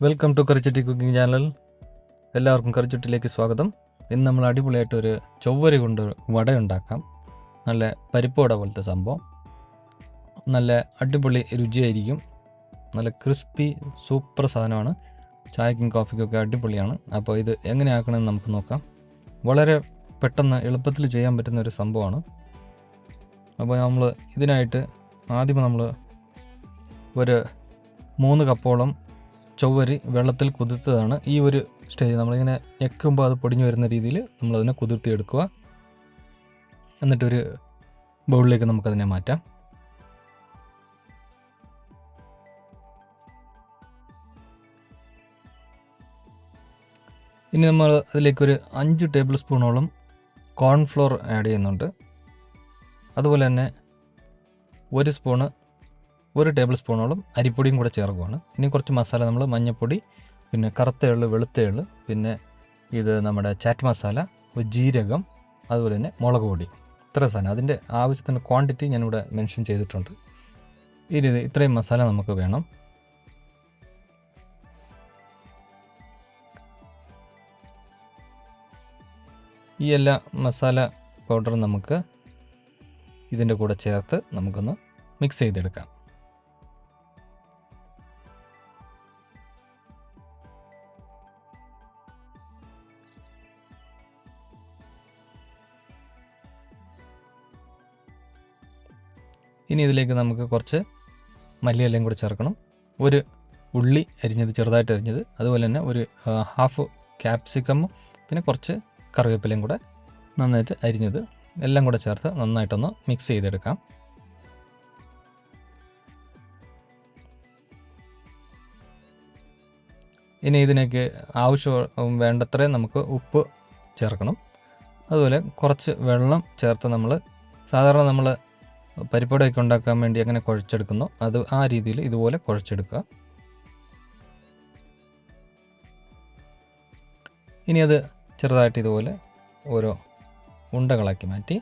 Welcome to Karichutti cooking channel. എല്ലാവർക്കും കറിച്ചുട്ടിലേക്ക് സ്വാഗതം. ഇന്ന് നമ്മൾ അടിപൊളിയായിട്ടൊരു ചൊവ്വരി കൊണ്ട് വട ഉണ്ടാക്കാം. നല്ല പരിപ്പ് വട പോലത്തെ സംഭവം. നല്ല അടിപൊളി രുചിയായിരിക്കും. നല്ല ക്രിസ്പി സൂപ്പർ സാധനമാണ്. ചായക്കും കോഫിക്കൊക്കെ അടിപൊളിയാണ്. അപ്പോൾ ഇത് എങ്ങനെ ആക്കണമെന്ന് നമുക്ക് നോക്കാം. വളരെ പെട്ടെന്ന് എളുപ്പത്തിൽ ചെയ്യാൻ പറ്റുന്ന ഒരു സംഭവമാണ്. അപ്പോൾ നമ്മൾ ഇതിനായിട്ട് ആദ്യം നമ്മൾ ഒരു 3 കപ്പോളം ചൊവ്വരി വെള്ളത്തിൽ കുതിർത്തതാണ്. ഈ ഒരു സ്റ്റേജ് നമ്മളിങ്ങനെ ഞെക്കുമ്പോൾ അത് പൊടിഞ്ഞു വരുന്ന രീതിയിൽ നമ്മളതിനെ കുതിർത്തിയെടുക്കുക. എന്നിട്ടൊരു ബൗളിലേക്ക് നമുക്കതിനെ മാറ്റാം. ഇനി നമ്മൾ അതിലേക്കൊരു 5 ടേബിൾ സ്പൂണോളം കോൺഫ്ലോർ ആഡ് ചെയ്യുന്നുണ്ട്. അതുപോലെ തന്നെ 1 ടേബിൾ സ്പൂണോളം അരിപ്പൊടിയും കൂടെ ചേർക്കുകയാണ്. ഇനി കുറച്ച് മസാല നമ്മൾ മഞ്ഞൾപ്പൊടി, പിന്നെ കറുത്ത എള്ള്, വെളുത്ത എള്ള്, പിന്നെ ഇത് നമ്മുടെ ചാറ്റ് മസാല, ജീരകം, അതുപോലെ തന്നെ മുളക് പൊടി. ഇത്ര സാധനം അതിൻ്റെ ആവശ്യത്തിന് ക്വാണ്ടിറ്റി ഞാനിവിടെ മെൻഷൻ ചെയ്തിട്ടുണ്ട്. ഇത്രയും മസാല നമുക്ക് വേണം. ഈ എല്ലാ മസാല പൗഡറും നമുക്ക് ഇതിൻ്റെ കൂടെ ചേർത്ത് നമുക്കൊന്ന് മിക്സ് ചെയ്തെടുക്കാം. ഇനി ഇതിലേക്ക് നമുക്ക് കുറച്ച് മല്ലിയിലയും കൂടി ചേർക്കണം. ഒരു ഉള്ളി അരിഞ്ഞത്, ചെറുതായിട്ട് അരിഞ്ഞത്, അതുപോലെ തന്നെ ഒരു ഹാഫ് ക്യാപ്സിക്കമും, പിന്നെ കുറച്ച് കറിവേപ്പിലയും കൂടെ നന്നായിട്ട് അരിഞ്ഞത് എല്ലാം കൂടെ ചേർത്ത് നന്നായിട്ടൊന്ന് മിക്സ് ചെയ്തെടുക്കാം. ഇനി ഇതിനേക്ക് ആവശ്യം വേണ്ടത്ര നമുക്ക് ഉപ്പ് ചേർക്കണം. അതുപോലെ കുറച്ച് വെള്ളം ചേർത്ത് നമ്മൾ സാധാരണ നമ്മൾ പരിപ്പുവടയൊക്കെ ഉണ്ടാക്കാൻ വേണ്ടി അങ്ങനെ കുഴച്ചെടുക്കുന്നു, അത് ആ രീതിയിൽ ഇതുപോലെ കുഴച്ചെടുക്കുക. ഇനി അത് ചെറുതായിട്ട് ഇതുപോലെ ഓരോ ഉണ്ടകളാക്കി മാറ്റി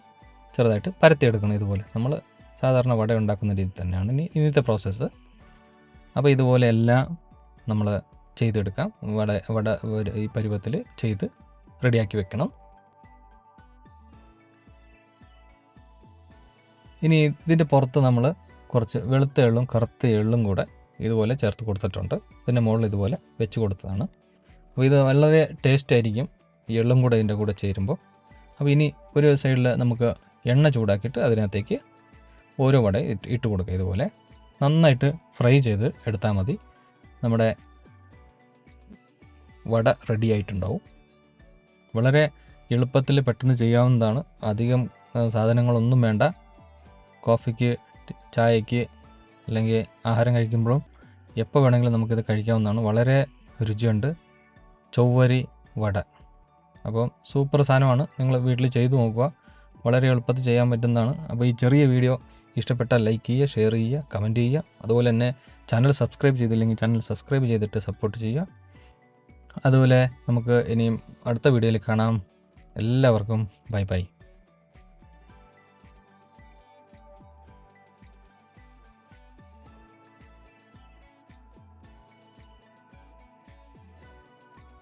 ചെറുതായിട്ട് പരത്തിയെടുക്കണം. ഇതുപോലെ നമ്മൾ സാധാരണ വട ഉണ്ടാക്കുന്ന രീതി തന്നെയാണ് ഇന്നത്തെ പ്രോസസ്സ്. അപ്പോൾ ഇതുപോലെ എല്ലാം നമ്മൾ ചെയ്തെടുക്കാം. വട ഈ പരുവത്തിൽ ചെയ്ത് റെഡിയാക്കി വെക്കണം. ഇനി ഇതിൻ്റെ പുറത്ത് നമ്മൾ കുറച്ച് വെളുത്ത എള്ളും കറുത്ത എള്ളും കൂടെ ഇതുപോലെ ചേർത്ത് കൊടുത്തിട്ടുണ്ട്. ഇതിൻ്റെ മുകളിൽ ഇതുപോലെ വെച്ച് കൊടുത്തതാണ്. അപ്പോൾ ഇത് വളരെ ടേസ്റ്റ് ആയിരിക്കും ഈ എള്ളും കൂടെ ഇതിൻ്റെ കൂടെ ചേരുമ്പോൾ. അപ്പോൾ ഇനി ഒരു സൈഡിൽ നമുക്ക് എണ്ണ ചൂടാക്കിയിട്ട് അതിനകത്തേക്ക് ഓരോ വട ഇട്ട് കൊടുക്കുക. ഇതുപോലെ നന്നായിട്ട് ഫ്രൈ ചെയ്ത് എടുത്താൽ മതി. നമ്മുടെ വട റെഡി ആയിട്ടുണ്ടാവും. വളരെ എളുപ്പത്തിൽ പെട്ടെന്ന് ചെയ്യാവുന്നതാണ്. അധികം സാധനങ്ങളൊന്നും വേണ്ട. കോഫിക്ക്, ചായക്ക്, അല്ലെങ്കിൽ ആഹാരം കഴിക്കുമ്പോഴും എപ്പോൾ വേണമെങ്കിലും നമുക്കിത് കഴിക്കാവുന്നതാണ്. വളരെ രുചിയുണ്ട് ചൊവ്വരി വട. അപ്പോൾ സൂപ്പർ സാധനമാണ്. നിങ്ങൾ വീട്ടിൽ ചെയ്തു നോക്കുക. വളരെ എളുപ്പത്തിൽ ചെയ്യാൻ പറ്റുന്നതാണ്. അപ്പോൾ ഈ ചെറിയ വീഡിയോ ഇഷ്ടപ്പെട്ടാൽ ലൈക്ക് ചെയ്യുക, ഷെയർ ചെയ്യുക, കമൻറ്റ് ചെയ്യുക. അതുപോലെ തന്നെ ചാനൽ സബ്സ്ക്രൈബ് ചെയ്തില്ലെങ്കിൽ ചാനൽ സബ്സ്ക്രൈബ് ചെയ്തിട്ട് സപ്പോർട്ട് ചെയ്യുക. അതുപോലെ നമുക്ക് ഇനിയും അടുത്ത വീഡിയോയിൽ കാണാം. എല്ലാവർക്കും ബൈ ബൈ.